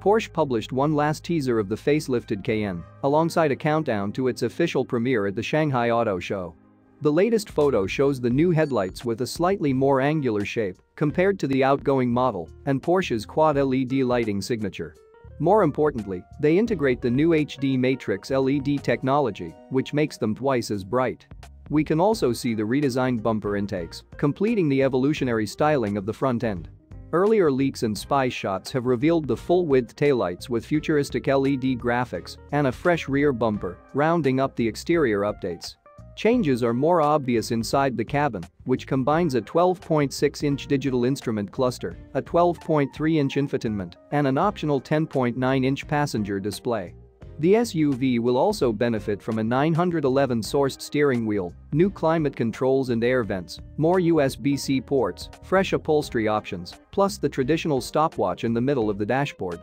Porsche published one last teaser of the facelifted Cayenne, alongside a countdown to its official premiere at the Shanghai Auto Show. The latest photo shows the new headlights with a slightly more angular shape compared to the outgoing model and Porsche's quad LED lighting signature. More importantly, they integrate the new HD Matrix LED technology, which makes them twice as bright. We can also see the redesigned bumper intakes, completing the evolutionary styling of the front end. Earlier leaks and spy shots have revealed the full-width taillights with futuristic LED graphics and a fresh rear bumper, rounding up the exterior updates. Changes are more obvious inside the cabin, which combines a 12.6-inch digital instrument cluster, a 12.3-inch infotainment, and an optional 10.9-inch passenger display. The SUV will also benefit from a 911-sourced steering wheel, new climate controls and air vents, more USB-C ports, fresh upholstery options, plus the traditional stopwatch in the middle of the dashboard.